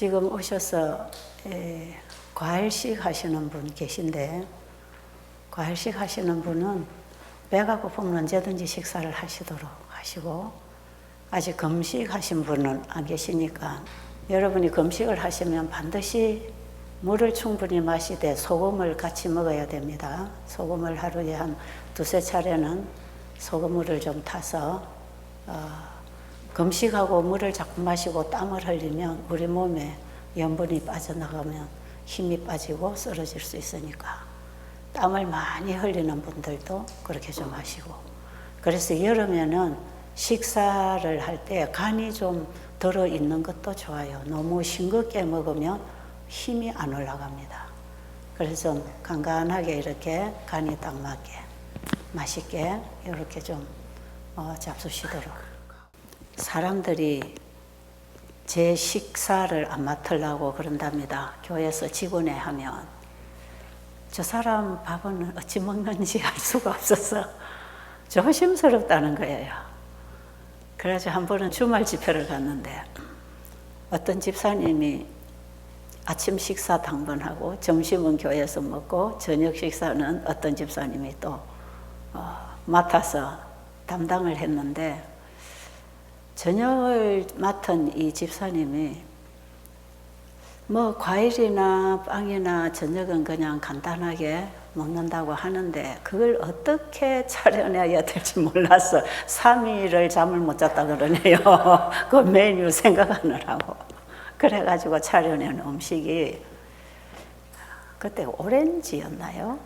지금 오셔서 과일식 하시는 분 계신데, 과일식 하시는 분은 배가 고프면 언제든지 식사를 하시도록 하시고, 아직 금식 하신 분은 안 계시니까 여러분이 금식을 하시면 반드시 물을 충분히 마시되 소금을 같이 먹어야 됩니다. 소금을 하루에 한 두세 차례는 소금물을 좀 타서 금식하고 물을 자꾸 마시고 땀을 흘리면 우리 몸에 염분이 빠져나가면 힘이 빠지고 쓰러질 수 있으니까 땀을 많이 흘리는 분들도 그렇게 좀 하시고, 그래서 여름에는 식사를 할 때 간이 좀 들어있는 것도 좋아요. 너무 싱겁게 먹으면 힘이 안 올라갑니다. 그래서 좀 간간하게 이렇게 간이 딱 맞게 맛있게 이렇게 좀 잡수시도록. 사람들이 제 식사를 안 맡으려고 그런답니다. 교회에서 직원회 하면 저 사람 밥은 어찌 먹는지 알 수가 없어서 조심스럽다는 거예요. 그래서 한 번은 주말 집회를 갔는데 어떤 집사님이 아침 식사 당번하고 점심은 교회에서 먹고 저녁 식사는 어떤 집사님이 또 맡아서 담당을 했는데, 저녁을 맡은 이 집사님이 뭐 과일이나 빵이나 저녁은 그냥 간단하게 먹는다고 하는데 그걸 어떻게 차려내야 될지 몰라서 3일을 잠을 못 잤다 그러네요. 그 메뉴 생각하느라고. 그래가지고 차려낸 음식이 그때 오렌지였나요?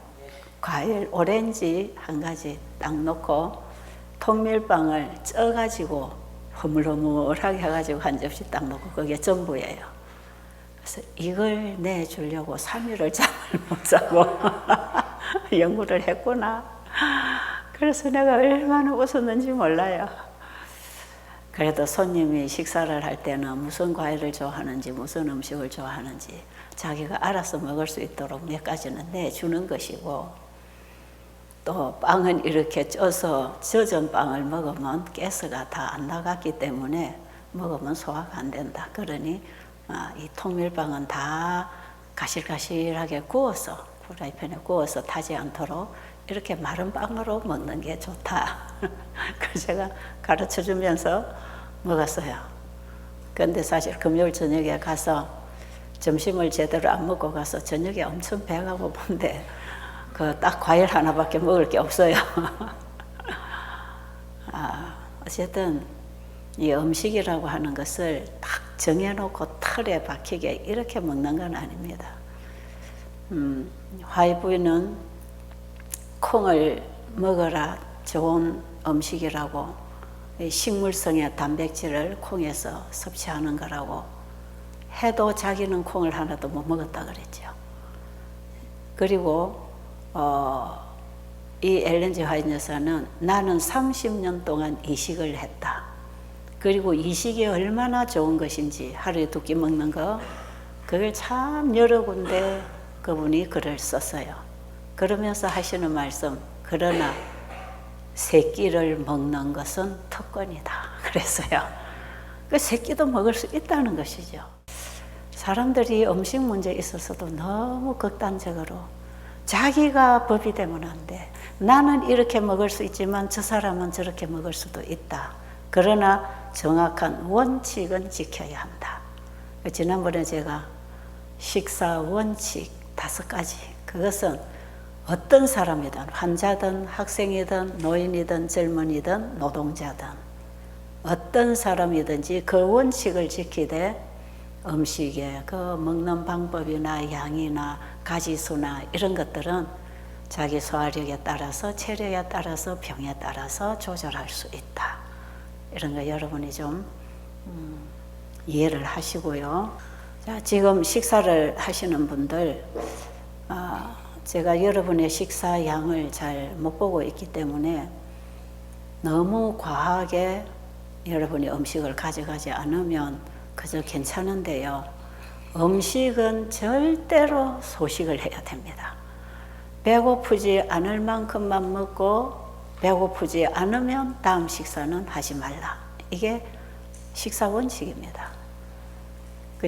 과일 오렌지 한 가지 딱 넣고 통밀빵을 쪄가지고 허물허물하게 해가지고 한 접시 딱 넣고 그게 전부예요. 그래서 이걸 내주려고 3일을 잠을 못 자고 연구를 했구나. 그래서 내가 얼마나 웃었는지 몰라요. 그래도 손님이 식사를 할 때는 무슨 과일을 좋아하는지 무슨 음식을 좋아하는지 자기가 알아서 먹을 수 있도록 몇 가지는 내주는 것이고, 또 빵은 이렇게 쪄서 젖은 빵을 먹으면 가스가 다 안 나갔기 때문에 먹으면 소화가 안 된다. 그러니 이 통밀빵은 다 가실가실하게 구워서 프라이팬에 구워서 타지 않도록 이렇게 마른 빵으로 먹는 게 좋다. 그래서 제가 가르쳐 주면서 먹었어요. 그런데 사실 금요일 저녁에 가서 점심을 제대로 안 먹고 가서 저녁에 엄청 배가 고픈데 그 딱 과일 하나밖에 먹을 게 없어요. 어쨌든 이 음식이라고 하는 것을 딱 정해놓고 틀에 박히게 이렇게 먹는 건 아닙니다. 화이 부인은 콩을 먹어라 좋은 음식이라고, 식물성의 단백질을 콩에서 섭취하는 거라고 해도 자기는 콩을 하나도 못 먹었다 그랬죠. 그리고 이 엘렌 G 화이트 여사는 나는 30년 동안 이식을 했다. 그리고 이식이 얼마나 좋은 것인지 하루에 2끼 먹는 거, 그걸 참 여러 군데 그분이 글을 썼어요. 그러면서 하시는 말씀, 그러나 3끼를 먹는 것은 특권이다 그랬어요. 그 3끼도 먹을 수 있다는 것이죠. 사람들이 음식 문제에 있어서도 너무 극단적으로 자기가 법이 되면 안 돼. 나는 이렇게 먹을 수 있지만 저 사람은 저렇게 먹을 수도 있다. 그러나 정확한 원칙은 지켜야 한다. 지난번에 제가 식사 원칙 5가지, 그것은 어떤 사람이든 환자든 학생이든 노인이든 젊은이든 노동자든 어떤 사람이든지 그 원칙을 지키되 음식의 그 먹는 방법이나 양이나 가지수나 이런 것들은 자기 소화력에 따라서 체력에 따라서 병에 따라서 조절할 수 있다. 이런 거 여러분이 좀 이해를 하시고요. 자, 지금 식사를 하시는 분들, 제가 여러분의 식사 양을 잘 못 보고 있기 때문에 너무 과하게 여러분이 음식을 가져가지 않으면 그저 괜찮은데요. 음식은 절대로 소식을 해야 됩니다. 배고프지 않을 만큼만 먹고 배고프지 않으면 다음 식사는 하지 말라. 이게 식사 원칙입니다.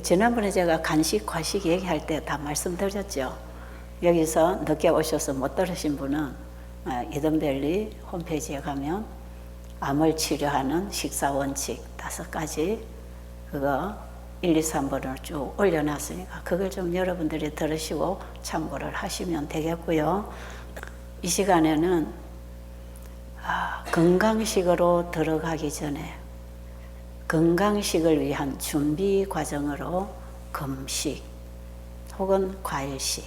지난번에 제가 간식, 과식 얘기할 때 다 말씀드렸죠. 여기서 늦게 오셔서 못 들으신 분은 이든밸리 홈페이지에 가면 암을 치료하는 식사 원칙 5가지 그거 1, 2, 3번을 쭉 올려놨으니까 그걸 좀 여러분들이 들으시고 참고를 하시면 되겠고요. 이 시간에는 건강식으로 들어가기 전에 건강식을 위한 준비 과정으로 금식 혹은 과일식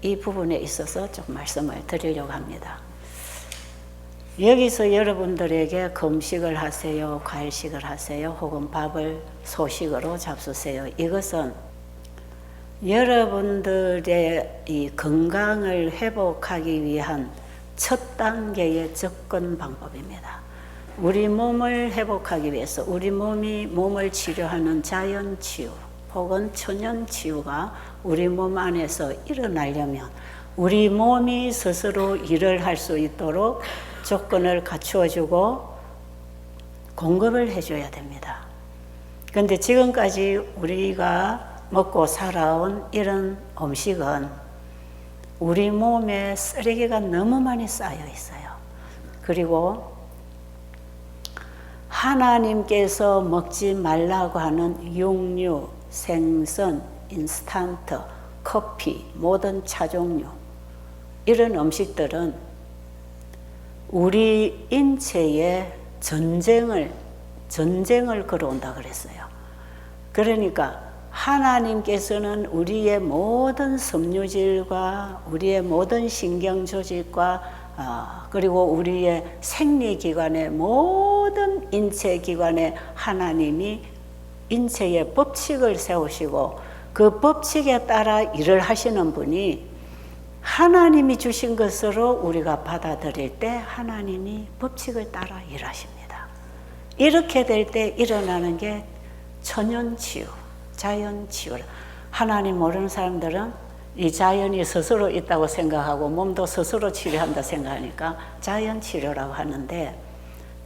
이 부분에 있어서 좀 말씀을 드리려고 합니다. 여기서 여러분들에게 금식을 하세요, 과일식을 하세요, 혹은 밥을 소식으로 잡수세요. 이것은 여러분들의 이 건강을 회복하기 위한 첫 단계의 접근 방법입니다. 우리 몸을 회복하기 위해서 우리 몸을 치료하는 자연치유 혹은 천연치유가 우리 몸 안에서 일어나려면 우리 몸이 스스로 일을 할 수 있도록 조건을 갖추어주고 공급을 해줘야 됩니다. 그런데 지금까지 우리가 먹고 살아온 이런 음식은 우리 몸에 쓰레기가 너무 많이 쌓여 있어요. 그리고 하나님께서 먹지 말라고 하는 육류, 생선, 인스턴트, 커피, 모든 차 종류 이런 음식들은 우리 인체에 전쟁을 걸어온다 그랬어요. 그러니까 하나님께서는 우리의 모든 섬유질과 우리의 모든 신경조직과 그리고 우리의 생리기관의 모든 인체기관에 하나님이 인체의 법칙을 세우시고 그 법칙에 따라 일을 하시는 분이 하나님이 주신 것으로 우리가 받아들일 때 하나님이 법칙을 따라 일하십니다. 이렇게 될 때 일어나는 게 천연치유, 자연치유. 하나님 모르는 사람들은 이 자연이 스스로 있다고 생각하고 몸도 스스로 치료한다 생각하니까 자연치료라고 하는데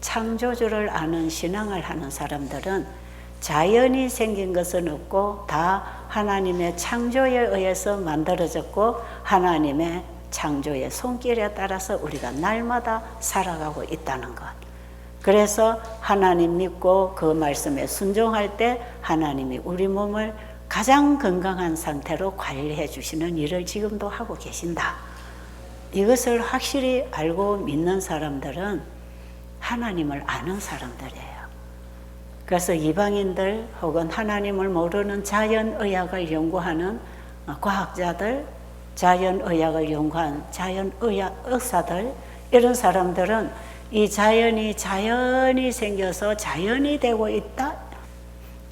창조주를 아는 신앙을 하는 사람들은 자연이 생긴 것은 없고 다 하나님의 창조에 의해서 만들어졌고 하나님의 창조의 손길에 따라서 우리가 날마다 살아가고 있다는 것. 그래서 하나님 믿고 그 말씀에 순종할 때 하나님이 우리 몸을 가장 건강한 상태로 관리해 주시는 일을 지금도 하고 계신다. 이것을 확실히 알고 믿는 사람들은 하나님을 아는 사람들이에요. 그래서 이방인들 혹은 하나님을 모르는 자연의학을 연구하는 과학자들, 자연의학을 연구한 자연의학 의사들 이런 사람들은 이 자연이 생겨서 자연이 되고 있다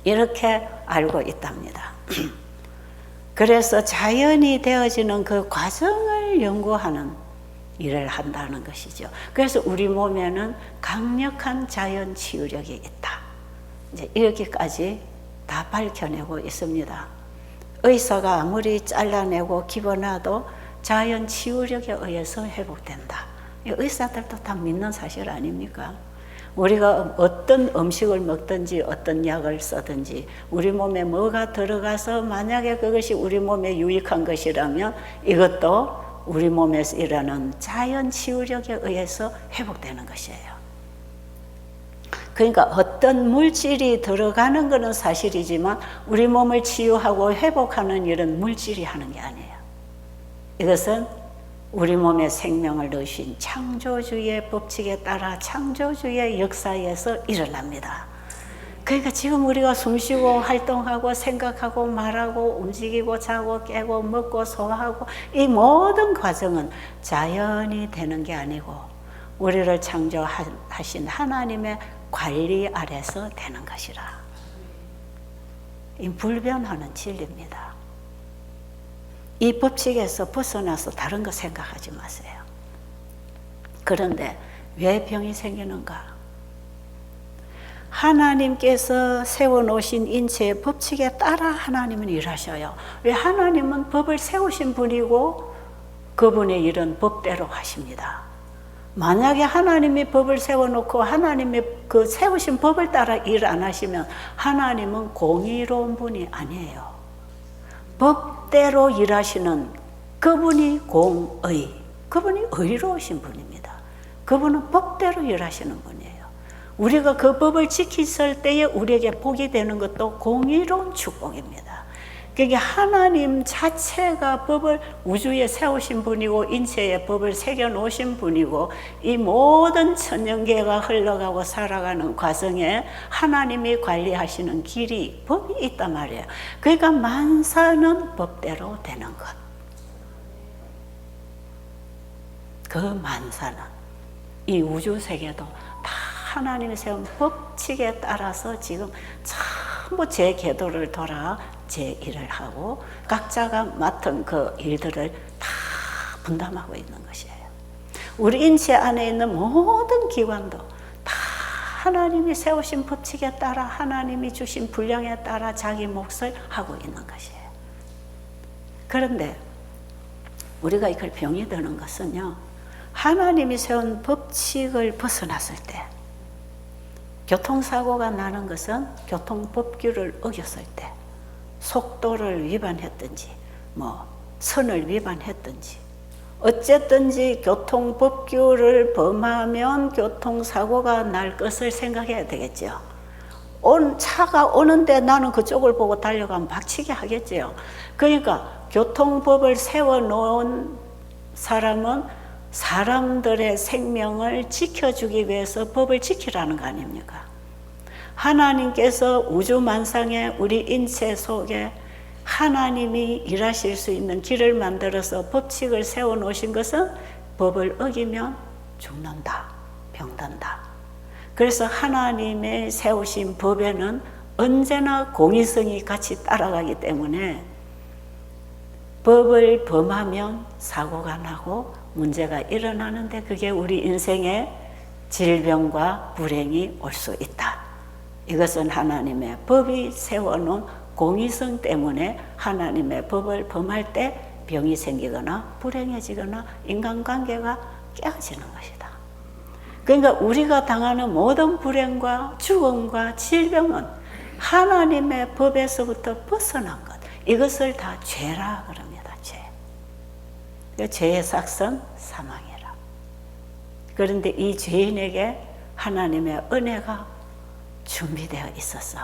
이렇게 알고 있답니다. 그래서 자연이 되어지는 그 과정을 연구하는 일을 한다는 것이죠. 그래서 우리 몸에는 강력한 자연 치유력이 있다. 이제 이렇게까지 다 밝혀내고 있습니다. 의사가 아무리 잘라내고 집어놔도 자연 치유력에 의해서 회복된다. 의사들도 다 믿는 사실 아닙니까? 우리가 어떤 음식을 먹든지 어떤 약을 쓰든지 우리 몸에 뭐가 들어가서 만약에 그것이 우리 몸에 유익한 것이라면 이것도 우리 몸에서 일어나는 자연 치유력에 의해서 회복되는 것이에요. 그러니까 어떤 물질이 들어가는 것은 사실이지만 우리 몸을 치유하고 회복하는 일은 물질이 하는 게 아니에요. 이것은 우리 몸에 생명을 넣으신 창조주의 법칙에 따라 창조주의 역사에서 일어납니다. 그러니까 지금 우리가 숨쉬고 활동하고 생각하고 말하고 움직이고 자고 깨고 먹고 소화하고 이 모든 과정은 자연이 되는 게 아니고 우리를 창조하신 하나님의 관리 아래서 되는 것이라. 이 불변하는 진리입니다. 이 법칙에서 벗어나서 다른 거 생각하지 마세요. 그런데 왜 병이 생기는가? 하나님께서 세워놓으신 인체의 법칙에 따라 하나님은 일하셔요. 왜? 하나님은 법을 세우신 분이고 그분의 일은 법대로 하십니다. 만약에 하나님이 법을 세워놓고 하나님이 그 세우신 법을 따라 일 안 하시면 하나님은 공의로운 분이 아니에요. 법대로 일하시는 그분이 공의, 그분이 의로우신 분입니다. 그분은 법대로 일하시는 분이에요. 우리가 그 법을 지켰을 때에 우리에게 복이 되는 것도 공의로운 축복입니다. 그러니까 하나님 자체가 법을 우주에 세우신 분이고 인체에 법을 새겨 놓으신 분이고 이 모든 천년계가 흘러가고 살아가는 과정에 하나님이 관리하시는 길이 법이 있단 말이에요. 그러니까 만사는 법대로 되는 것. 그 만사는 이 우주 세계도 다 하나님이 세운 법칙에 따라서 지금 전부 제 궤도를 돌아 제 일을 하고 각자가 맡은 그 일들을 다 분담하고 있는 것이에요. 우리 인체 안에 있는 모든 기관도 다 하나님이 세우신 법칙에 따라 하나님이 주신 분량에 따라 자기 몫을 하고 있는 것이에요. 그런데 우리가 이걸 병이 드는 것은요, 하나님이 세운 법칙을 벗어났을 때, 교통사고가 나는 것은 교통법규를 어겼을 때, 속도를 위반했든지 선을 위반했든지 어쨌든지 교통법규를 범하면 교통사고가 날 것을 생각해야 되겠죠. 차가 오는데 나는 그쪽을 보고 달려가면 박치기 하겠죠. 그러니까 교통법을 세워놓은 사람은 사람들의 생명을 지켜주기 위해서 법을 지키라는 거 아닙니까? 하나님께서 우주만상에 우리 인체 속에 하나님이 일하실 수 있는 길을 만들어서 법칙을 세워놓으신 것은 법을 어기면 죽는다, 병든다. 그래서 하나님의 세우신 법에는 언제나 공의성이 같이 따라가기 때문에 법을 범하면 사고가 나고 문제가 일어나는데 그게 우리 인생에 질병과 불행이 올 수 있다. 이것은 하나님의 법이 세워놓은 공의성 때문에 하나님의 법을 범할 때 병이 생기거나 불행해지거나 인간관계가 깨어지는 것이다. 그러니까 우리가 당하는 모든 불행과 죽음과 질병은 하나님의 법에서부터 벗어난 것, 이것을 다 죄라 그럽니다. 죄. 죄의 삭선 사망이라. 그런데 이 죄인에게 하나님의 은혜가 준비되어 있어서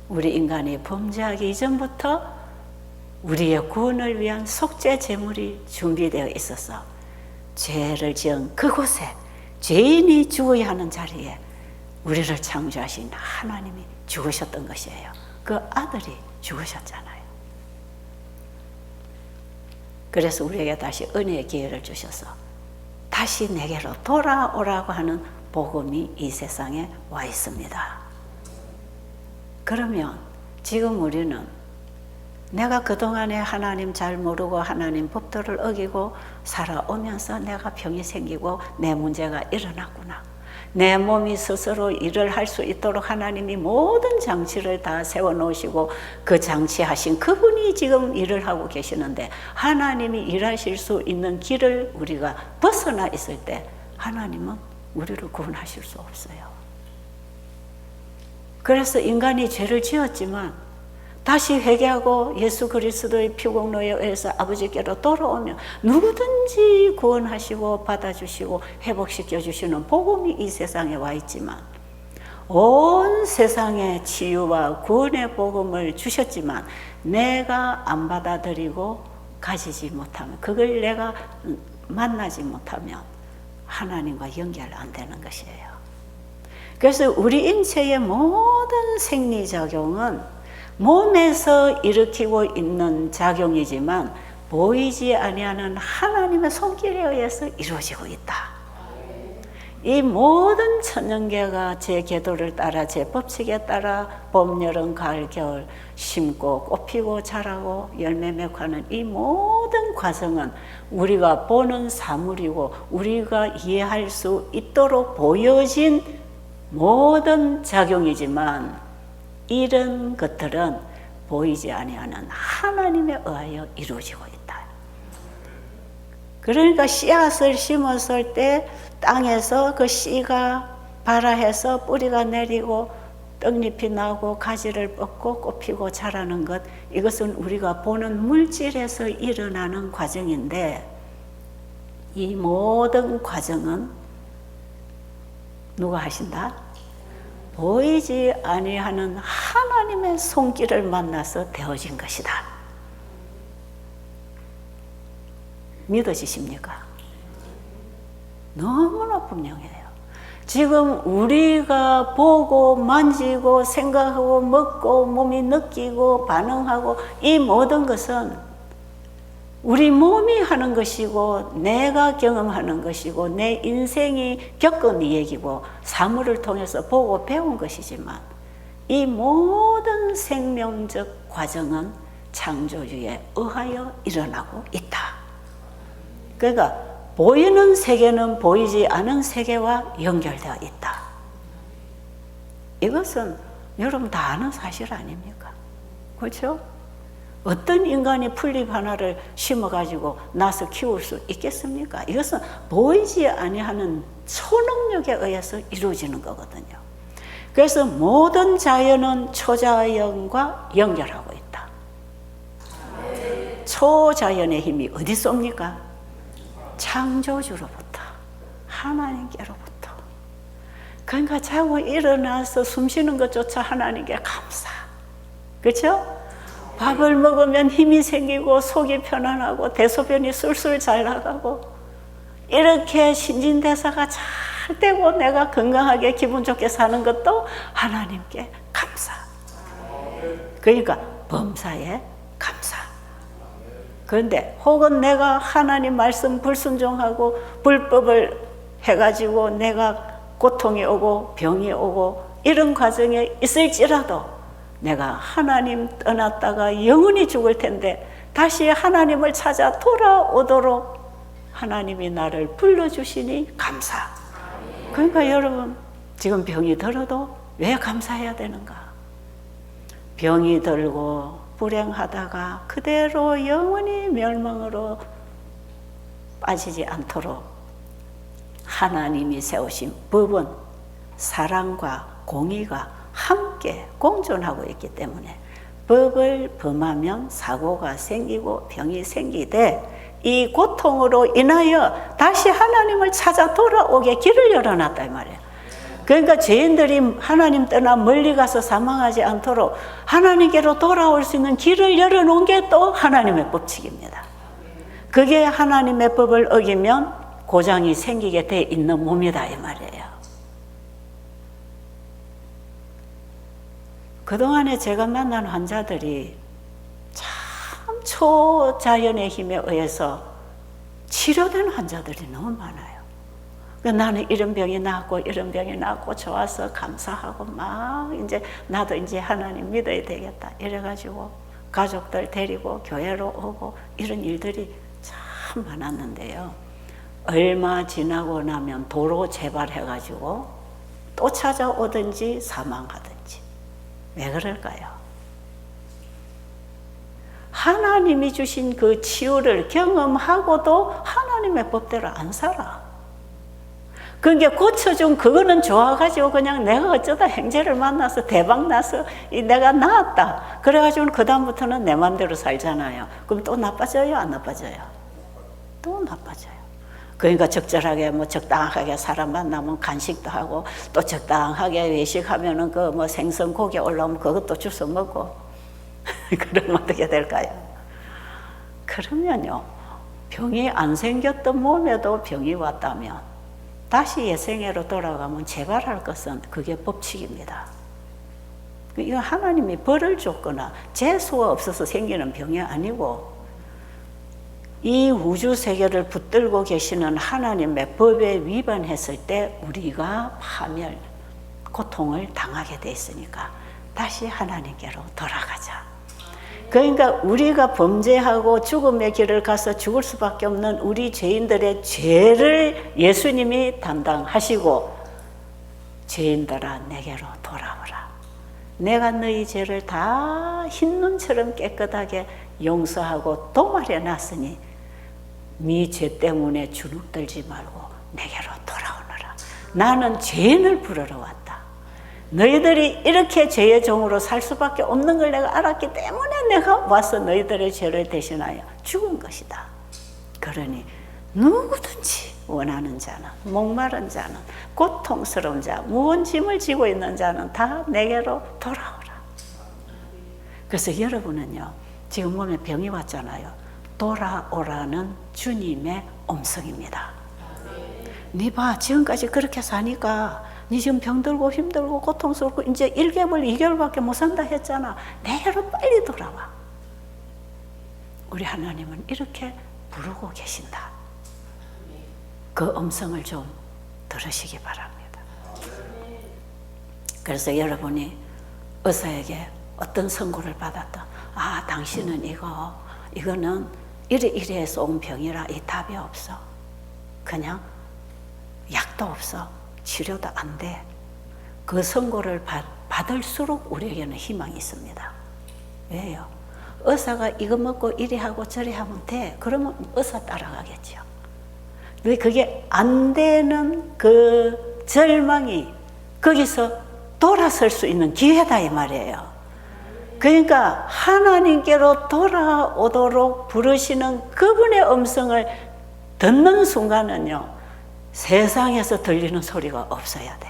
우리 인간이 범죄하기 이전부터 우리의 구원을 위한 속죄 제물이 준비되어 있어서 죄를 지은 그곳에 죄인이 죽어야 하는 자리에 우리를 창조하신 하나님이 죽으셨던 것이에요. 그 아들이 죽으셨잖아요. 그래서 우리에게 다시 은혜의 기회를 주셔서 다시 내게로 돌아오라고 하는 복음이 이 세상에 와 있습니다. 그러면 지금 우리는 내가 그동안에 하나님 잘 모르고 하나님 법도를 어기고 살아오면서 내가 병이 생기고 내 문제가 일어났구나. 내 몸이 스스로 일을 할 수 있도록 하나님이 모든 장치를 다 세워놓으시고 그 장치하신 그분이 지금 일을 하고 계시는데 하나님이 일하실 수 있는 길을 우리가 벗어나 있을 때 하나님은 우리를 구원하실 수 없어요. 그래서 인간이 죄를 지었지만 다시 회개하고 예수 그리스도의 피공로에 의해서 아버지께로 돌아오면 누구든지 구원하시고 받아주시고 회복시켜 주시는 복음이 이 세상에 와 있지만 온 세상에 치유와 구원의 복음을 주셨지만 내가 안 받아들이고 가지지 못하면, 그걸 내가 만나지 못하면 하나님과 연결 안 되는 것이에요. 그래서 우리 인체의 모든 생리작용은 몸에서 일으키고 있는 작용이지만 보이지 아니하는 하나님의 손길에 의해서 이루어지고 있다. 이 모든 천년계가 제 궤도를 따라 제 법칙에 따라 봄, 여름, 가을, 겨울 심고 꽃피고 자라고 열매 맺고하는 이 모든 과정은 우리가 보는 사물이고 우리가 이해할 수 있도록 보여진 모든 작용이지만 이런 것들은 보이지 아니하는 하나님에 의하여 이루어지고 있다. 그러니까 씨앗을 심었을 때 땅에서 그 씨가 발아해서 뿌리가 내리고 떡잎이 나고 가지를 뻗고 꽃피고 자라는 것, 이것은 우리가 보는 물질에서 일어나는 과정인데, 이 모든 과정은 누가 하신다? 보이지 아니하는 하나님의 손길을 만나서 되어진 것이다. 믿어지십니까? 너무나 분명해요. 지금 우리가 보고 만지고 생각하고 먹고 몸이 느끼고 반응하고 이 모든 것은 우리 몸이 하는 것이고 내가 경험하는 것이고 내 인생이 겪은 얘기고 사물을 통해서 보고 배운 것이지만, 이 모든 생명적 과정은 창조주에 의하여 일어나고 있다. 그러니까 보이는 세계는 보이지 않은 세계와 연결되어 있다. 이것은 여러분 다 아는 사실 아닙니까? 그렇죠? 어떤 인간이 풀잎 하나를 심어가지고 나서 키울 수 있겠습니까? 이것은 보이지 아니하는 초능력에 의해서 이루어지는 거거든요. 그래서 모든 자연은 초자연과 연결하고 있다. 초자연의 힘이 어디 쏩니까? 창조주로부터, 하나님께로부터. 그러니까 자고 일어나서 숨 쉬는 것조차 하나님께 감사. 그렇죠? 밥을 먹으면 힘이 생기고 속이 편안하고 대소변이 술술 잘 나가고, 이렇게 신진대사가 잘 되고 내가 건강하게 기분 좋게 사는 것도 하나님께 감사. 그러니까 범사에 감사. 그런데 혹은 내가 하나님 말씀 불순종하고 불법을 해가지고 내가 고통이 오고 병이 오고 이런 과정에 있을지라도 내가 하나님 떠났다가 영원히 죽을 텐데 다시 하나님을 찾아 돌아오도록 하나님이 나를 불러주시니 감사. 그러니까 여러분, 지금 병이 들어도 왜 감사해야 되는가? 병이 들고 불행하다가 그대로 영원히 멸망으로 빠지지 않도록 하나님이 세우신 법은 사랑과 공의가 함께 공존하고 있기 때문에 법을 범하면 사고가 생기고 병이 생기되 이 고통으로 인하여 다시 하나님을 찾아 돌아오게 길을 열어놨다 이 말이에요. 그러니까 죄인들이 하나님 떠나 멀리 가서 사망하지 않도록 하나님께로 돌아올 수 있는 길을 열어놓은 게 또 하나님의 법칙입니다. 그게 하나님의 법을 어기면 고장이 생기게 돼 있는 몸이다 이 말이에요. 그동안에 제가 만난 환자들이 참 초자연의 힘에 의해서 치료된 환자들이 너무 많아요. 나는 이런 병이 나았고 이런 병이 나았고 좋아서 감사하고 막 이제 나도 이제 하나님 믿어야 되겠다 이래가지고 가족들 데리고 교회로 오고 이런 일들이 참 많았는데요. 얼마 지나고 나면 도로 재발해가지고 또 찾아오든지 사망하든지. 왜 그럴까요? 하나님이 주신 그 치유를 경험하고도 하나님의 법대로 안 살아. 그게 고쳐준 그거는 좋아가지고 그냥 내가 어쩌다 행제를 만나서 대박 나서 내가 나았다. 그래가지고 그 다음부터는 내 맘대로 살잖아요. 그럼 또 나빠져요? 안 나빠져요? 또 나빠져요. 그러니까 적절하게 뭐 적당하게 사람 만나면 간식도 하고 또 적당하게 외식하면은 그 뭐 생선 고기 올라오면 그것도 주워 먹고 그러면 어떻게 될까요? 그러면요, 병이 안 생겼던 몸에도 병이 왔다면 다시 예생애로 돌아가면 재발할 것은 그게 법칙입니다. 이거 하나님이 벌을 줬거나 재수가 없어서 생기는 병이 아니고 이 우주 세계를 붙들고 계시는 하나님의 법에 위반했을 때 우리가 파멸, 고통을 당하게 돼 있으니까 다시 하나님께로 돌아가자. 그러니까 우리가 범죄하고 죽음의 길을 가서 죽을 수밖에 없는 우리 죄인들의 죄를 예수님이 담당하시고 죄인들아 내게로 돌아오라. 내가 너희 죄를 다 흰눈처럼 깨끗하게 용서하고 도말해 놨으니 네 죄 때문에 주눅들지 말고 내게로 돌아오너라. 나는 죄인을 부르러 왔다. 너희들이 이렇게 죄의 종으로 살 수밖에 없는 걸 내가 알았기 때문에 내가 와서 너희들의 죄를 대신하여 죽은 것이다. 그러니 누구든지 원하는 자는, 목마른 자는, 고통스러운 자, 무거운 짐을 지고 있는 자는 다 내게로 돌아오라. 그래서 여러분은요, 지금 몸에 병이 왔잖아요. 돌아오라는 주님의 음성입니다. 네 봐, 지금까지 그렇게 사니까 네 지금 병들고 힘들고 고통스럽고 이제 1개월, 2개월밖에 못 산다 했잖아. 내게로 빨리 돌아와. 우리 하나님은 이렇게 부르고 계신다. 그 음성을 좀 들으시기 바랍니다. 그래서 여러분이 의사에게 어떤 선고를 받았다. 아, 당신은 이거는 이래서 온 병이라 이 답이 없어. 그냥 약도 없어. 치료도 안 돼. 그 선고를 받을수록 우리에게는 희망이 있습니다. 왜요? 의사가 이거 먹고 이리 하고 저리 하면 돼. 그러면 의사 따라가겠죠. 왜 그게 안 되는 그 절망이 거기서 돌아설 수 있는 기회다 이 말이에요. 그러니까 하나님께로 돌아오도록 부르시는 그분의 음성을 듣는 순간은요, 세상에서 들리는 소리가 없어야 돼.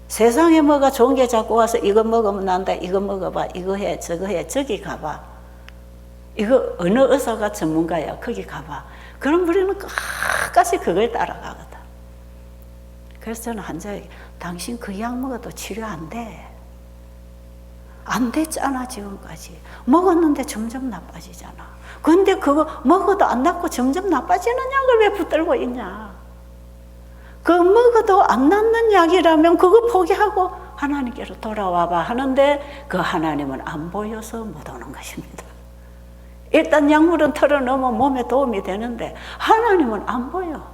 세상에 뭐가 좋은 게 자꾸 와서 이거 먹으면 난다, 이거 먹어봐, 이거 해, 저거 해, 저기 가봐. 이거 어느 의사가 전문가야, 거기 가봐. 그럼 우리는 끝까지 그걸 따라가거든. 그래서 저는 환자에게 당신 그 약 먹어도 치료 안 돼. 안 됐잖아 지금까지. 먹었는데 점점 나빠지잖아. 근데 그거 먹어도 안 낫고 점점 나빠지는 약을 왜 붙들고 있냐. 그 먹어도 안 낫는 약이라면 그거 포기하고 하나님께로 돌아와봐 하는데 그 하나님은 안 보여서 못 오는 것입니다. 일단 약물은 털어넣으면 몸에 도움이 되는데 하나님은 안 보여.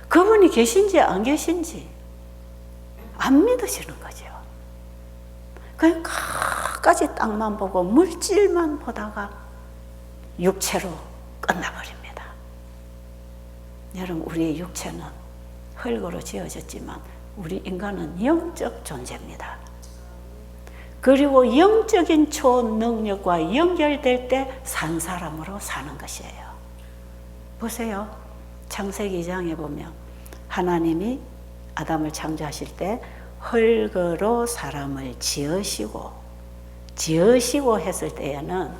그분이 계신지 안 계신지 안 믿으시는 거죠. 그냥 끝까지 땅만 보고 물질만 보다가 육체로 끝나버립니다. 여러분, 우리의 육체는 흙으로 지어졌지만 우리 인간은 영적 존재입니다. 그리고 영적인 초능력과 연결될 때 산 사람으로 사는 것이에요. 보세요. 창세기 2장에 보면 하나님이 아담을 창조하실 때 흙으로 사람을 지으시고 했을 때에는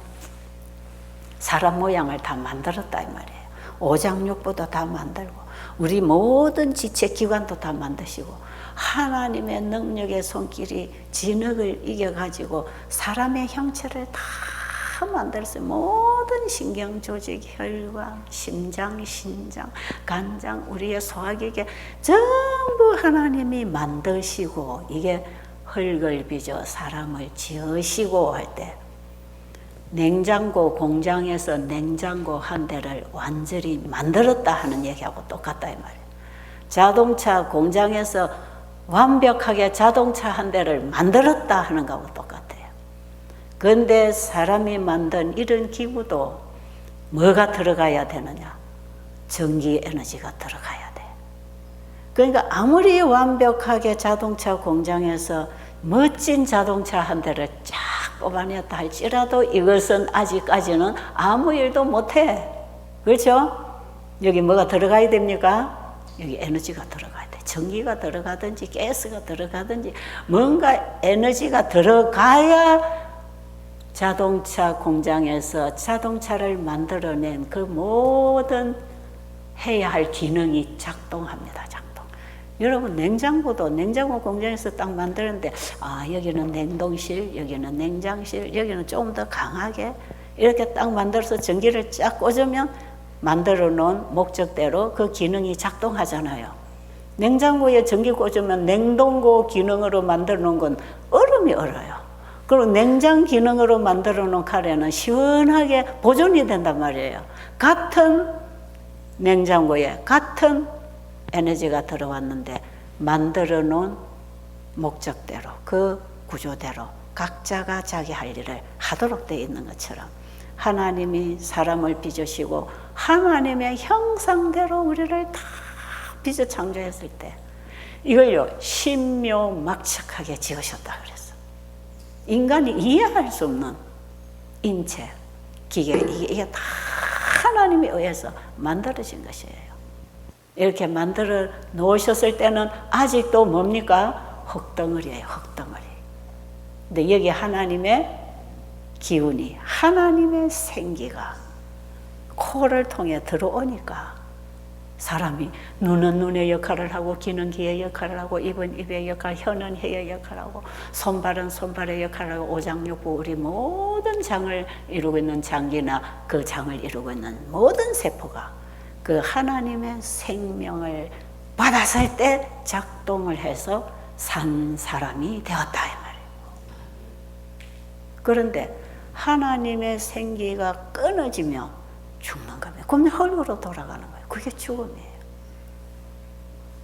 사람 모양을 다 만들었다 이 말이에요. 오장육부도 다 만들고 우리 모든 지체 기관도 다 만드시고 하나님의 능력의 손길이 진흙을 이겨가지고 사람의 형체를 다 만들었어요. 모든 신경 조직, 혈관, 심장, 신장, 간장, 우리의 소화기계 전부 하나님이 만드시고 이게 흙을 빚어 사람을 지으시고 할 때 냉장고 공장에서 냉장고 한 대를 완전히 만들었다 하는 얘기하고 똑같다 이 말이에요. 자동차 공장에서 완벽하게 자동차 한 대를 만들었다 하는 거하고 똑같아요. 그런데 사람이 만든 이런 기구도 뭐가 들어가야 되느냐? 전기 에너지가 들어가야 돼. 그러니까 아무리 완벽하게 자동차 공장에서 멋진 자동차 한 대를 쫙 뽑아냈다 할지라도 이것은 아직까지는 아무 일도 못해. 그렇죠? 여기 뭐가 들어가야 됩니까? 여기 에너지가 들어가야 돼. 전기가 들어가든지 가스가 들어가든지 뭔가 에너지가 들어가야 자동차 공장에서 자동차를 만들어낸 그 모든 해야 할 기능이 작동합니다. 작동. 여러분 냉장고도 냉장고 공장에서 딱 만드는데 여기는 냉동실, 여기는 냉장실, 여기는 좀 더 강하게 이렇게 딱 만들어서 전기를 쫙 꽂으면 만들어 놓은 목적대로 그 기능이 작동하잖아요. 냉장고에 전기 꽂으면 냉동고 기능으로 만들어 놓은 건 얼음이 얼어요. 그리고 냉장 기능으로 만들어 놓은 카레는 시원하게 보존이 된단 말이에요. 같은 냉장고에 같은 에너지가 들어왔는데 만들어 놓은 목적대로 그 구조대로 각자가 자기 할 일을 하도록 되어 있는 것처럼 하나님이 사람을 빚으시고 하나님의 형상대로 우리를 다 빚어 창조했을 때 이걸요 신묘막측하게 지으셨다 그랬어. 인간이 이해할 수 없는 인체, 기계 이게 다 하나님에 의해서 만들어진 것이에요. 이렇게 만들어 놓으셨을 때는 아직도 뭡니까? 흙덩어리예요, 흙덩어리. 근데 여기 하나님의 기운이, 하나님의 생기가 코를 통해 들어오니까 사람이 눈은 눈의 역할을 하고 귀는 귀의 역할을 하고 입은 입의 역할, 혀는 혀의 역할을 하고 손발은 손발의 역할을 하고 오장육부 우리 모든 장을 이루고 있는 장기나 그 장을 이루고 있는 모든 세포가 그 하나님의 생명을 받았을 때 작동을 해서 산 사람이 되었다 이 말이에요. 그런데 하나님의 생기가 끊어지며 죽는 겁니다. 그럼 흙으로 돌아가는 거예요. 그게 죽음이에요.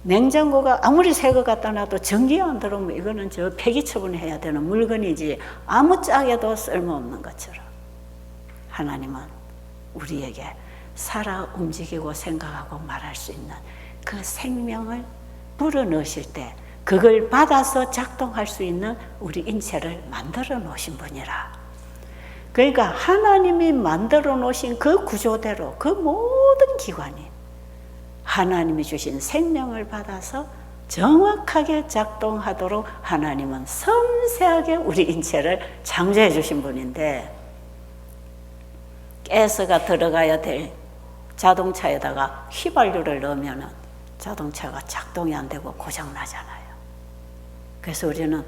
냉장고가 아무리 새 거 갖다 놔도 전기 안 들어오면 이거는 저 폐기 처분해야 되는 물건이지 아무 짝에도 쓸모없는 것처럼 하나님은 우리에게 살아 움직이고 생각하고 말할 수 있는 그 생명을 불어넣으실 때 그걸 받아서 작동할 수 있는 우리 인체를 만들어 놓으신 분이라. 그러니까 하나님이 만들어 놓으신 그 구조대로 그 모든 기관이 하나님이 주신 생명을 받아서 정확하게 작동하도록 하나님은 섬세하게 우리 인체를 창조해 주신 분인데 가스가 들어가야 될 자동차에다가 휘발유를 넣으면 자동차가 작동이 안 되고 고장 나잖아요. 그래서 우리는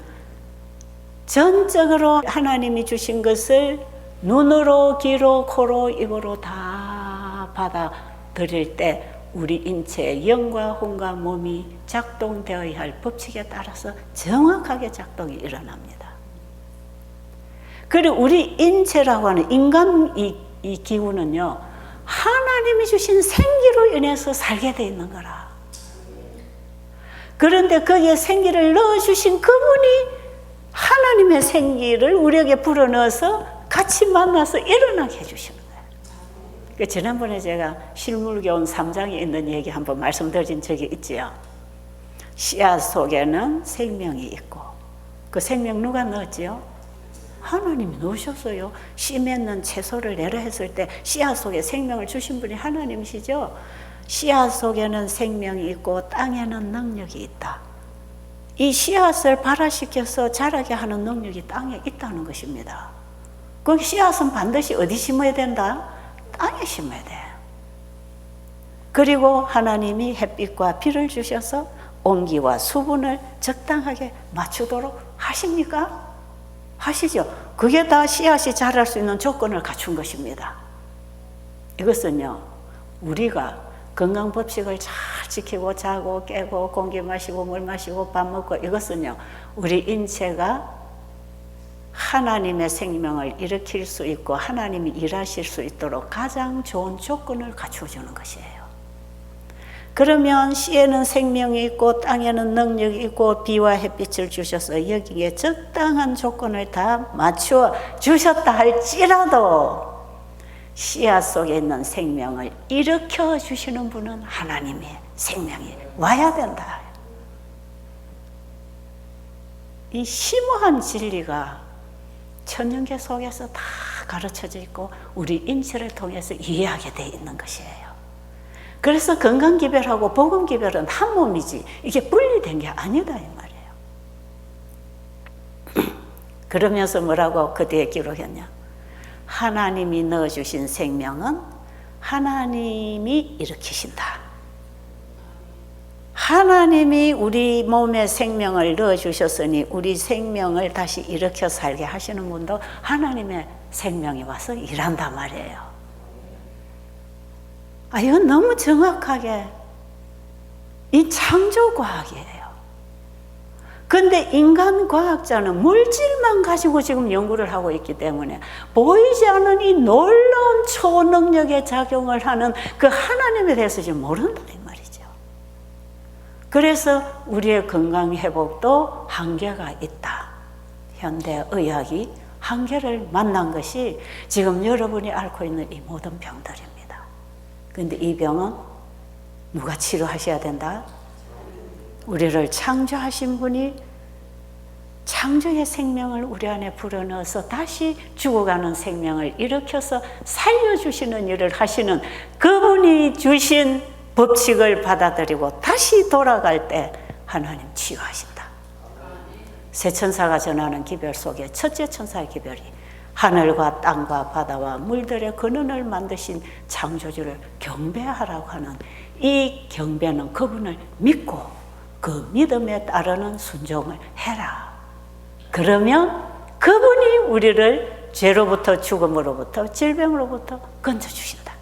전적으로 하나님이 주신 것을 눈으로, 귀로, 코로, 입으로 다 받아들일 때 우리 인체의 영과 혼과 몸이 작동되어야 할 법칙에 따라서 정확하게 작동이 일어납니다. 그리고 우리 인체라고 하는 인간 이 기운은요 하나님이 주신 생기로 인해서 살게 돼 있는 거라. 그런데 거기에 생기를 넣어주신 그분이 하나님의 생기를 우리에게 불어넣어서 같이 만나서 일어나게 해주시는 거예요. 지난번에 제가 실물교훈 3장에 있는 얘기 한번 말씀드린 적이 있지요. 씨앗 속에는 생명이 있고 그 생명 누가 넣었지요? 하나님이 넣으셨어요. 씨 맺는 채소를 내려 했을 때 씨앗 속에 생명을 주신 분이 하나님이시죠. 씨앗 속에는 생명이 있고 땅에는 능력이 있다. 이 씨앗을 발화시켜서 자라게 하는 능력이 땅에 있다는 것입니다. 그 씨앗은 반드시 어디 심어야 된다? 땅에 심어야 돼. 그리고 하나님이 햇빛과 비를 주셔서 온기와 수분을 적당하게 맞추도록 하십니까? 하시죠. 그게 다 씨앗이 자랄 수 있는 조건을 갖춘 것입니다. 이것은요 우리가 건강법칙을 잘 지키고 자고 깨고 공기 마시고 물 마시고 밥 먹고 이것은요 우리 인체가 하나님의 생명을 일으킬 수 있고 하나님이 일하실 수 있도록 가장 좋은 조건을 갖춰주는 것이에요. 그러면 씨에는 생명이 있고 땅에는 능력이 있고 비와 햇빛을 주셔서 여기에 적당한 조건을 다 맞추어 주셨다 할지라도 씨앗 속에 있는 생명을 일으켜 주시는 분은 하나님의 생명이 와야 된다. 이 심오한 진리가 천년계 속에서 다 가르쳐져 있고 우리 인체를 통해서 이해하게 돼 있는 것이에요. 그래서 건강기별하고 복음기별은 한 몸이지 이게 분리된 게 아니다 이 말이에요. 그러면서 뭐라고 그 뒤에 기록했냐? 하나님이 넣어주신 생명은 하나님이 일으키신다. 하나님이 우리 몸에 생명을 넣어주셨으니 우리 생명을 다시 일으켜 살게 하시는 분도 하나님의 생명이 와서 일한단 말이에요. 이건 너무 정확하게 이 창조과학이에요. 근데 인간과학자는 물질만 가지고 지금 연구를 하고 있기 때문에 보이지 않는 이 놀라운 초능력의 작용을 하는 그 하나님에 대해서 지금 모른다 이 말이죠. 그래서 우리의 건강 회복도 한계가 있다. 현대의학이 한계를 만난 것이 지금 여러분이 앓고 있는 이 모든 병들입니다. 그런데 이 병은 누가 치료하셔야 된다? 우리를 창조하신 분이 창조의 생명을 우리 안에 불어넣어서 다시 죽어가는 생명을 일으켜서 살려주시는 일을 하시는 그분이 주신 법칙을 받아들이고 다시 돌아갈 때 하나님 치유하신다. 새 천사가 전하는 기별 속에 첫째 천사의 기별이 하늘과 땅과 바다와 물들의 근원을 만드신 창조주를 경배하라고 하는 이 경배는 그분을 믿고 그 믿음에 따르는 순종을 해라. 그러면 그분이 우리를 죄로부터 죽음으로부터 질병으로부터 건져주신다.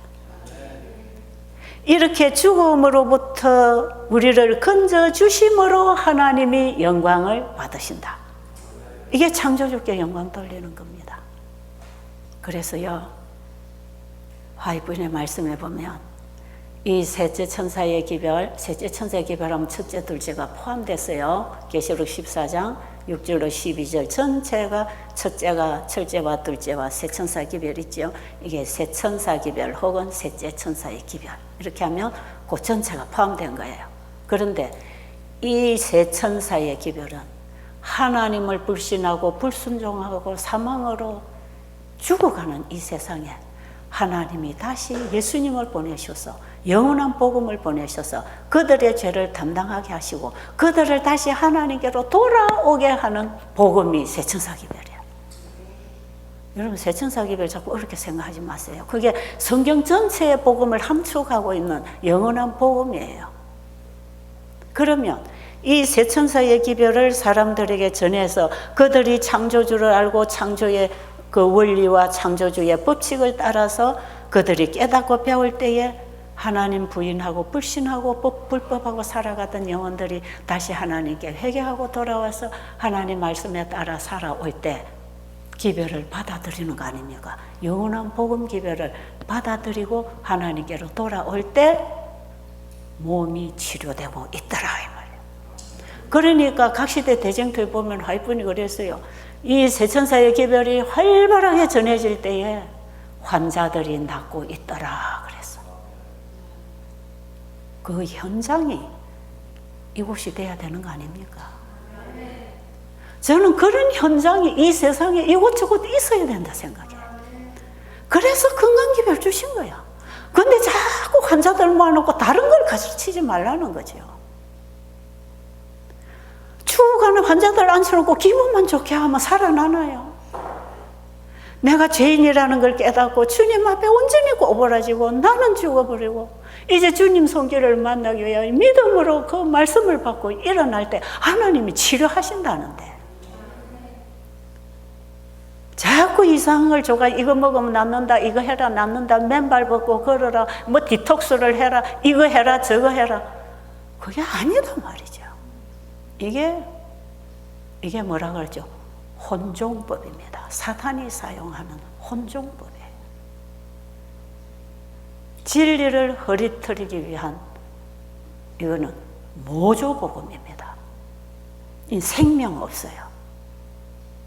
이렇게 죽음으로부터 우리를 건져주심으로 하나님이 영광을 받으신다. 이게 창조주께 영광 돌리는 겁니다. 그래서요, 화이분의 말씀에 보면 이 셋째 천사의 기별, 셋째 천사의 기별하면 첫째, 둘째가 포함됐어요. 계시록 14장 6절로 12절 전체가 첫째가 첫째와 둘째와 세 천사 기별 있죠. 이게 세 천사 기별 혹은 셋째 천사의 기별. 이렇게 하면 그 전체가 포함된 거예요. 그런데 이 세 천사의 기별은 하나님을 불신하고 불순종하고 사망으로 죽어가는 이 세상에 하나님이 다시 예수님을 보내셔서 영원한 복음을 보내셔서 그들의 죄를 담당하게 하시고 그들을 다시 하나님께로 돌아오게 하는 복음이 세천사기별이에요. 여러분, 세천사기별 자꾸 어렵게 생각하지 마세요. 그게 성경 전체의 복음을 함축하고 있는 영원한 복음이에요. 그러면 이 세천사의 기별을 사람들에게 전해서 그들이 창조주를 알고 창조의 그 원리와 창조주의 법칙을 따라서 그들이 깨닫고 배울 때에 하나님 부인하고 불신하고 불법하고 살아가던 영혼들이 다시 하나님께 회개하고 돌아와서 하나님 말씀에 따라 살아올 때 기별을 받아들이는 거 아닙니까? 영원한 복음 기별을 받아들이고 하나님께로 돌아올 때 몸이 치료되고 있더라 이 말이에요. 그러니까 각시대 대쟁터에 보면 화이분이 그랬어요. 이 세천사의 기별이 활발하게 전해질 때에 환자들이 낫고 있더라 그랬어. 그 현장이 이곳이 돼야 되는 거 아닙니까? 저는 그런 현장이 이 세상에 이곳저곳 있어야 된다 생각해요. 그래서 건강기별 주신 거야. 근데 자꾸 환자들 모아놓고 다른 걸 가르치지 말라는 거죠. 죽어가는 환자들 앉혀놓고 기분만 좋게 하면 살아나나요? 내가 죄인이라는 걸 깨닫고 주님 앞에 온전히 꼬부라지고 나는 죽어버리고 이제 주님 손길을 만나기 위해 믿음으로 그 말씀을 받고 일어날 때 하나님이 치료하신다는데 자꾸 이상한 걸 줘가 이거 먹으면 낫는다, 이거 해라 낫는다, 맨발 벗고 걸어라, 뭐 디톡스를 해라, 이거 해라 저거 해라. 그게 아니다 말이죠. 이게 뭐라 그러죠? 혼종법입니다. 사탄이 사용하는 혼종법이에요. 진리를 흐리트리기 위한 이거는 모조복음입니다. 생명 없어요.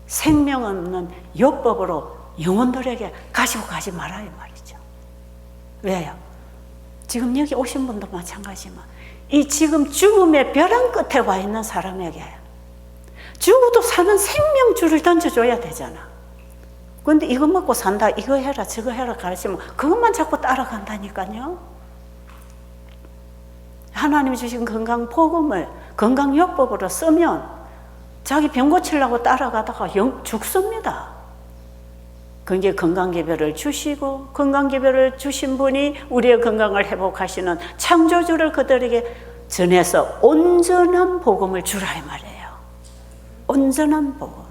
생명 없는 율법으로 영혼들에게 가지고 가지 말아요 말이죠. 왜요? 지금 여기 오신 분도 마찬가지지만 이 지금 죽음의 벼랑 끝에 와 있는 사람에게 죽어도 사는 생명줄을 던져줘야 되잖아. 그런데 이거 먹고 산다, 이거 해라 저거 해라 가르치면 그것만 자꾸 따라간다니까요. 하나님이 주신 건강 복음을 건강요법으로 쓰면 자기 병 고치려고 따라가다가 죽습니다. 그게 건강개별을 주시고 건강개별을 주신 분이 우리의 건강을 회복하시는 창조주를 그들에게 전해서 온전한 복음을 주라 이 말이에요. 온전한 복음.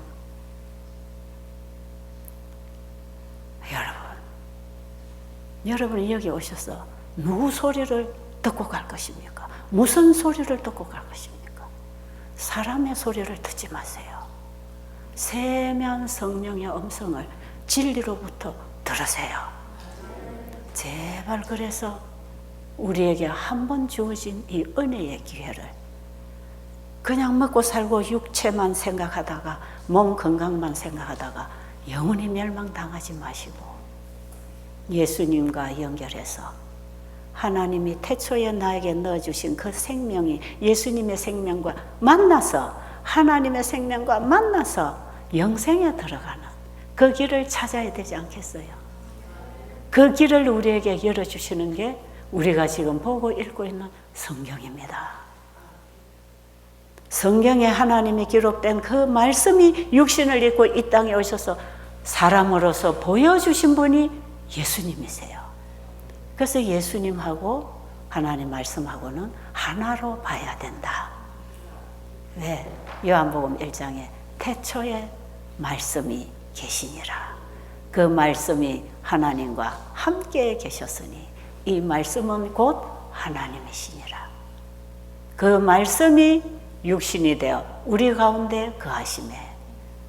여러분이 여기 오셔서 누구 소리를 듣고 갈 것입니까? 무슨 소리를 듣고 갈 것입니까? 사람의 소리를 듣지 마세요. 세면 성령의 음성을 진리로부터 들으세요. 제발 그래서 우리에게 한 번 주어진 이 은혜의 기회를 그냥 먹고 살고 육체만 생각하다가 몸 건강만 생각하다가 영원히 멸망당하지 마시고 예수님과 연결해서 하나님이 태초에 나에게 넣어주신 그 생명이 예수님의 생명과 만나서 하나님의 생명과 만나서 영생에 들어가는 그 길을 찾아야 되지 않겠어요? 그 길을 우리에게 열어주시는 게 우리가 지금 보고 읽고 있는 성경입니다. 성경에 하나님이 기록된 그 말씀이 육신을 입고 이 땅에 오셔서 사람으로서 보여주신 분이 예수님이세요. 그래서 예수님하고 하나님 말씀하고는 하나로 봐야 된다. 왜? 요한복음 1장에 태초에 말씀이 계시니라. 그 말씀이 하나님과 함께 계셨으니 이 말씀은 곧 하나님이시니라. 그 말씀이 육신이 되어 우리 가운데 거하심에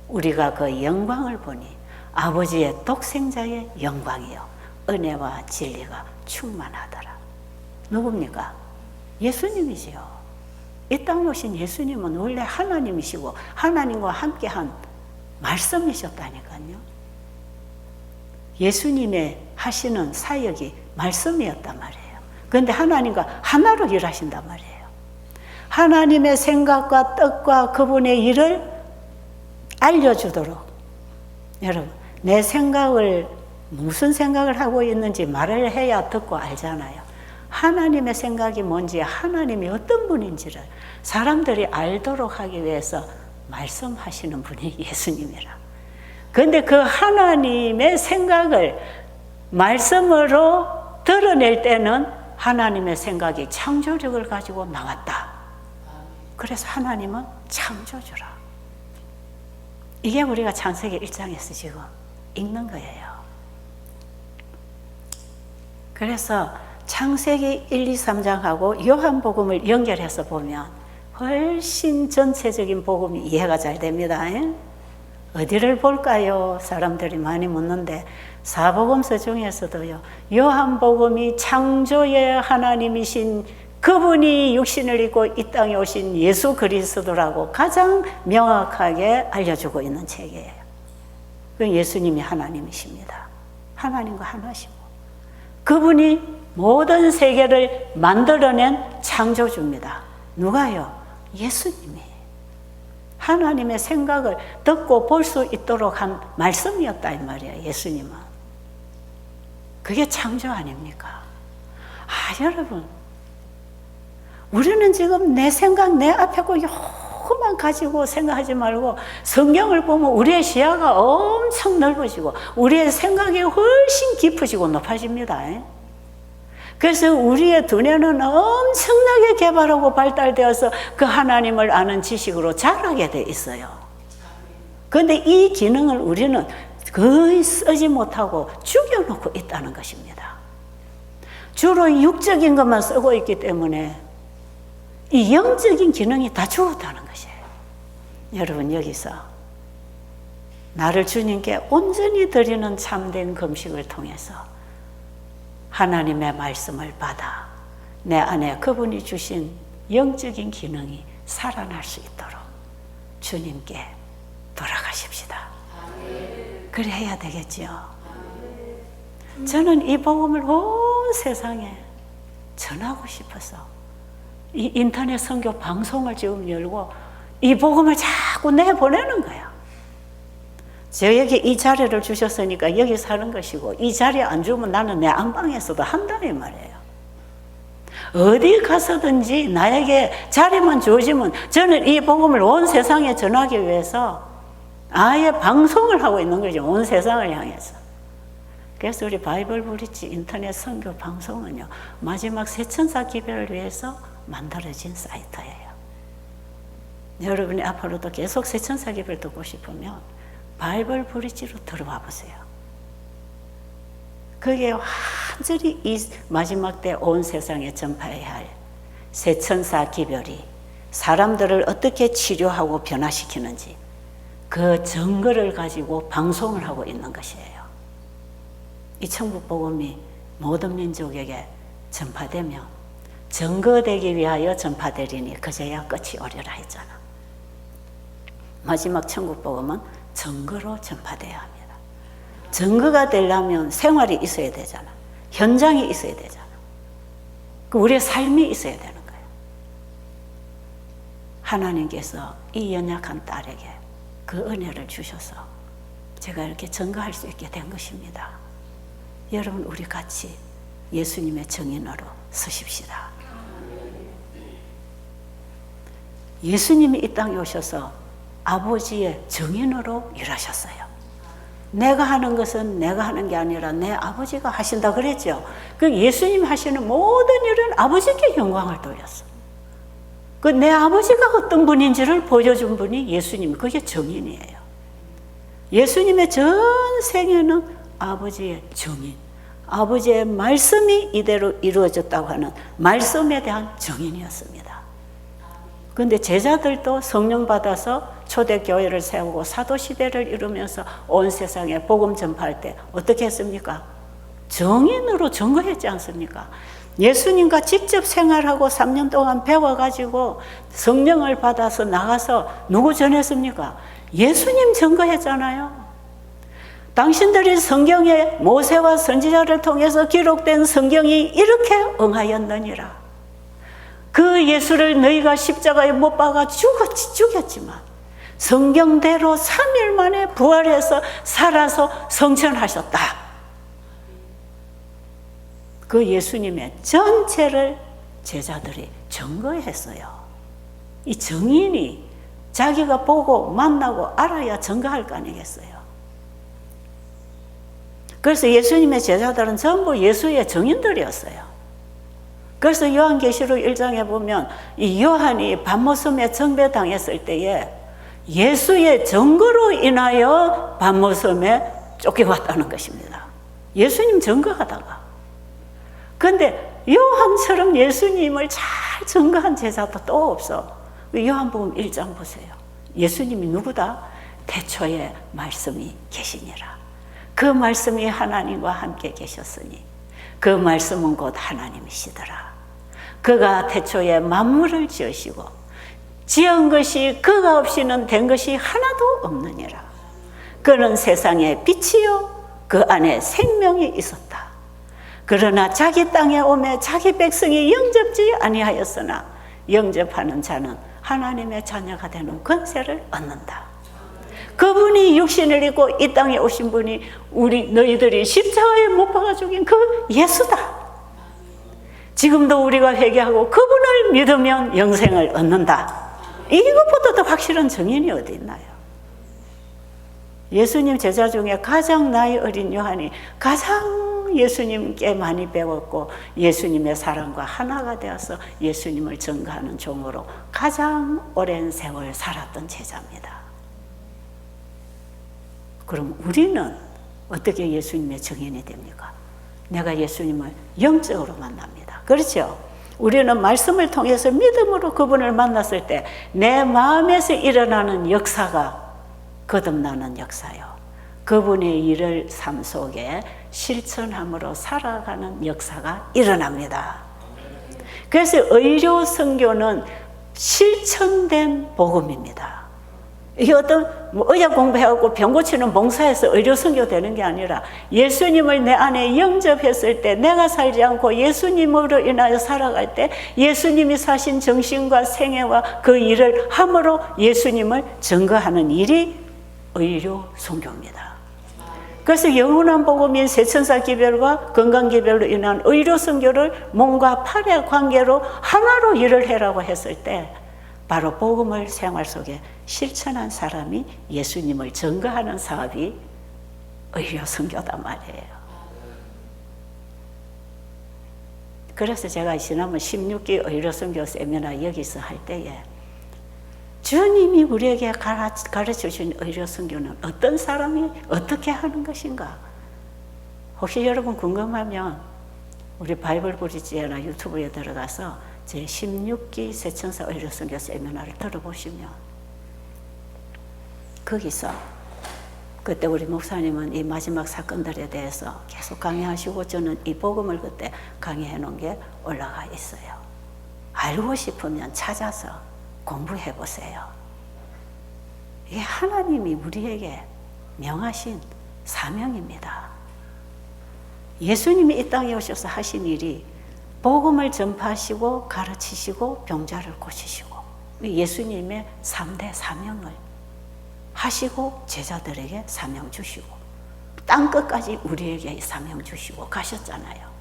우리가 그 영광을 보니 아버지의 독생자의 영광이요 은혜와 진리가 충만하더라. 누굽니까? 예수님이시요. 이 땅에 오신 예수님은 원래 하나님이시고 하나님과 함께한 말씀이셨다니까요. 예수님의 하시는 사역이 말씀이었단 말이에요. 그런데 하나님과 하나로 일하신단 말이에요. 하나님의 생각과 뜻과 그분의 일을 알려주도록. 여러분, 내 생각을 무슨 생각을 하고 있는지 말을 해야 듣고 알잖아요. 하나님의 생각이 뭔지 하나님이 어떤 분인지를 사람들이 알도록 하기 위해서 말씀하시는 분이 예수님이라. 그런데 그 하나님의 생각을 말씀으로 드러낼 때는 하나님의 생각이 창조력을 가지고 나왔다. 그래서 하나님은 창조주라. 이게 우리가 창세기 1장에서 지금 읽는 거예요. 그래서 창세기 1, 2, 3장하고 요한복음을 연결해서 보면 훨씬 전체적인 복음이 이해가 잘 됩니다. 어디를 볼까요? 사람들이 많이 묻는데 사복음서 중에서도요, 요한복음이 창조의 하나님이신 그분이 육신을 입고 이 땅에 오신 예수 그리스도라고 가장 명확하게 알려주고 있는 책이에요. 그 예수님이 하나님이십니다. 하나님과 하나시고 그분이 모든 세계를 만들어낸 창조주입니다. 누가요? 예수님이. 하나님의 생각을 듣고 볼 수 있도록 한 말씀이었다 이 말이에요. 예수님은. 그게 창조 아닙니까? 여러분, 우리는 지금 내 생각, 내 앞에 거 요것만 가지고 생각하지 말고 성경을 보면 우리의 시야가 엄청 넓어지고 우리의 생각이 훨씬 깊어지고 높아집니다. 그래서 우리의 두뇌는 엄청나게 개발하고 발달되어서 그 하나님을 아는 지식으로 자라게 돼 있어요. 그런데 이 기능을 우리는 거의 쓰지 못하고 죽여놓고 있다는 것입니다. 주로 육적인 것만 쓰고 있기 때문에 이 영적인 기능이 다 죽었다는 것이에요. 여러분, 여기서 나를 주님께 온전히 드리는 참된 금식을 통해서 하나님의 말씀을 받아 내 안에 그분이 주신 영적인 기능이 살아날 수 있도록 주님께 돌아가십시다. 그래야 되겠죠. 저는 이 복음을 온 세상에 전하고 싶어서 이 인터넷 선교 방송을 지금 열고 이 복음을 자꾸 내보내는 거야. 저에게 이 자리를 주셨으니까 여기 사는 것이고 이 자리 안 주면 나는 내 안방에서도 한다 이 말이에요. 어디 가서든지 나에게 자리만 주어지면 저는 이 복음을 온 세상에 전하기 위해서 아예 방송을 하고 있는 거죠. 온 세상을 향해서. 그래서 우리 바이블 브릿지 인터넷 선교 방송은요, 마지막 세천사 기별을 위해서 만들어진 사이트예요. 여러분이 앞으로도 계속 세천사 기별 듣고 싶으면 바이블 브릿지로 들어와 보세요. 그게 완전히 이 마지막 때 온 세상에 전파해야 할 세천사 기별이 사람들을 어떻게 치료하고 변화시키는지 그 증거를 가지고 방송을 하고 있는 것이에요. 이 천국 복음이 모든 민족에게 전파되면 증거되기 위하여 전파되리니 그제야 끝이 오리라 했잖아. 마지막 천국 복음은 증거로 전파돼야 합니다. 증거가 되려면 생활이 있어야 되잖아. 현장이 있어야 되잖아. 우리의 삶이 있어야 되는 거예요. 하나님께서 이 연약한 딸에게 그 은혜를 주셔서 제가 이렇게 증거할 수 있게 된 것입니다. 여러분, 우리 같이 예수님의 증인으로 서십시다. 예수님이 이 땅에 오셔서 아버지의 증인으로 일하셨어요. 내가 하는 것은 내가 하는 게 아니라 내 아버지가 하신다 그랬죠. 그 예수님 하시는 모든 일은 아버지께 영광을 돌렸어. 그 내 아버지가 어떤 분인지를 보여준 분이 예수님, 그게 증인이에요. 예수님의 전 생애는 아버지의 증인, 아버지의 말씀이 이대로 이루어졌다고 하는 말씀에 대한 증인이었습니다. 그런데 제자들도 성령 받아서 초대교회를 세우고 사도시대를 이루면서 온 세상에 복음 전파할 때 어떻게 했습니까? 증인으로 증거했지 않습니까? 예수님과 직접 생활하고 3년 동안 배워가지고 성령을 받아서 나가서 누구 전했습니까? 예수님 증거했잖아요. 당신들이 성경에 모세와 선지자를 통해서 기록된 성경이 이렇게 응하였느니라. 그 예수를 너희가 십자가에 못 박아 죽였지만 성경대로 3일 만에 부활해서 살아서 성천하셨다. 그 예수님의 전체를 제자들이 증거했어요. 이 증인이 자기가 보고 만나고 알아야 증거할 거 아니겠어요. 그래서 예수님의 제자들은 전부 예수의 증인들이었어요. 그래서 요한계시록 1장에 보면 이 요한이 밤모섬에 정배당했을 때에 예수의 증거로 인하여 밤모섬에 쫓겨왔다는 것입니다. 예수님 증거하다가. 그런데 요한처럼 예수님을 잘 증거한 제자도 또 없어. 요한복음 1장 보세요. 예수님이 누구다? 태초에 말씀이 계시니라. 그 말씀이 하나님과 함께 계셨으니 그 말씀은 곧 하나님이시더라. 그가 태초에 만물을 지으시고 지은 것이 그가 없이는 된 것이 하나도 없느니라. 그는 세상의 빛이요 그 안에 생명이 있었다. 그러나 자기 땅에 오매 자기 백성이 영접지 아니하였으나 영접하는 자는 하나님의 자녀가 되는 권세를 얻는다. 그분이 육신을 입고 이 땅에 오신 분이 너희들이 십자가에 못 박아 죽인 그 예수다. 지금도 우리가 회개하고 그분을 믿으면 영생을 얻는다. 이것보다 더 확실한 증인이 어디 있나요? 예수님 제자 중에 가장 나이 어린 요한이 가장 예수님께 많이 배웠고 예수님의 사랑과 하나가 되어서 예수님을 증거하는 종으로 가장 오랜 세월 살았던 제자입니다. 그럼 우리는 어떻게 예수님의 증인이 됩니까? 내가 예수님을 영적으로 만납니다. 그렇죠? 우리는 말씀을 통해서 믿음으로 그분을 만났을 때 내 마음에서 일어나는 역사가 거듭나는 역사요. 그분의 일을 삶 속에 실천함으로 살아가는 역사가 일어납니다. 그래서 의료 선교는 실천된 복음입니다. 이게 어떤 의학 공부해갖고 병 고치는 봉사에서 의료 선교 되는 게 아니라 예수님을 내 안에 영접했을 때 내가 살지 않고 예수님으로 인하여 살아갈 때 예수님이 사신 정신과 생애와 그 일을 함으로 예수님을 증거하는 일이 의료 선교입니다. 그래서 영원한 복음인 세천사 기별과 건강 기별로 인한 의료 선교를 몸과 팔의 관계로 하나로 일을 해라고 했을 때 바로 복음을 생활 속에 실천한 사람이 예수님을 증거하는 사업이 의료 선교단 말이에요. 그래서 제가 지난번 16기 의료 선교 세미나 여기서 할 때에 주님이 우리에게 가르쳐 주신 의료 선교는 어떤 사람이 어떻게 하는 것인가? 혹시 여러분 궁금하면 우리 바이블 브리지나 유튜브에 들어가서 제 16기 세천사 의료 선교 세미나를 들어보시면 거기서 그때 우리 목사님은 이 마지막 사건들에 대해서 계속 강의하시고 저는 이 복음을 그때 강의해 놓은 게 올라가 있어요. 알고 싶으면 찾아서 공부해 보세요. 이게 하나님이 우리에게 명하신 사명입니다. 예수님이 이 땅에 오셔서 하신 일이 복음을 전파하시고 가르치시고 병자를 고치시고 예수님의 3대 사명을 하시고 제자들에게 사명 주시고 땅 끝까지 우리에게 이 사명 주시고 가셨잖아요.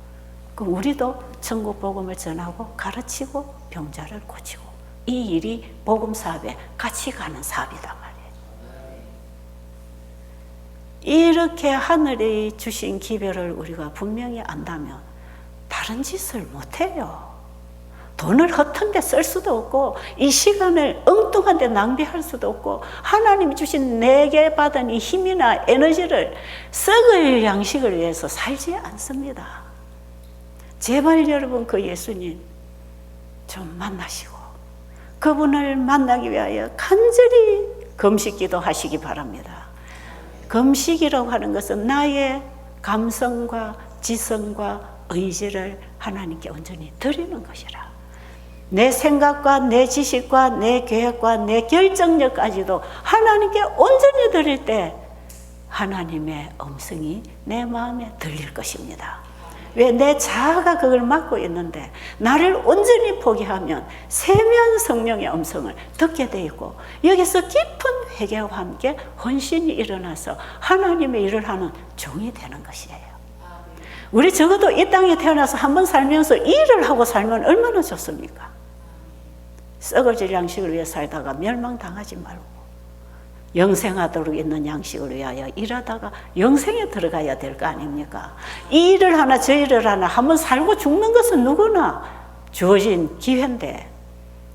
그럼 우리도 천국 복음을 전하고 가르치고 병자를 고치고 이 일이 복음 사업에 같이 가는 사업이단 말이에요. 이렇게 하늘이 주신 기별을 우리가 분명히 안다면 다른 짓을 못해요. 돈을 허튼 데 쓸 수도 없고 이 시간을 엉뚱한 데 낭비할 수도 없고 하나님이 주신 내게 받은 이 힘이나 에너지를 썩을 양식을 위해서 살지 않습니다. 제발 여러분 그 예수님 좀 만나시고 그분을 만나기 위하여 간절히 금식기도 하시기 바랍니다. 금식이라고 하는 것은 나의 감성과 지성과 의지를 하나님께 온전히 드리는 것이라. 내 생각과 내 지식과 내 계획과 내 결정력까지도 하나님께 온전히 드릴 때 하나님의 음성이 내 마음에 들릴 것입니다. 왜? 내 자아가 그걸 맡고 있는데 나를 온전히 포기하면 세미한 성령의 음성을 듣게 돼 있고 여기서 깊은 회개와 함께 헌신이 일어나서 하나님의 일을 하는 종이 되는 것이에요. 우리 적어도 이 땅에 태어나서 한번 살면서 이 일을 하고 살면 얼마나 좋습니까? 썩어질 양식을 위해 살다가 멸망당하지 말고 영생하도록 있는 양식을 위하여 일하다가 영생에 들어가야 될 거 아닙니까? 이 일을 하나 저 일을 하나 한번 살고 죽는 것은 누구나 주어진 기회인데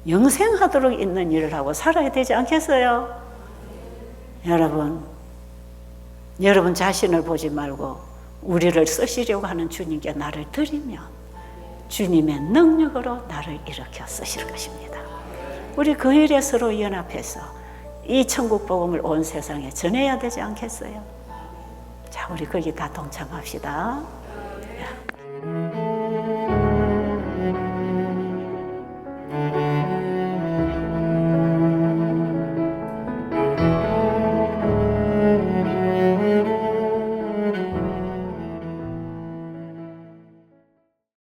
영생하도록 있는 일을 하고 살아야 되지 않겠어요? 여러분 자신을 보지 말고 우리를 쓰시려고 하는 주님께 나를 드리면 주님의 능력으로 나를 일으켜 쓰실 것입니다. 우리 그 일에 서로 연합해서 이 천국 복음을 온 세상에 전해야 되지 않겠어요? 자, 우리 거기 다 동참합시다.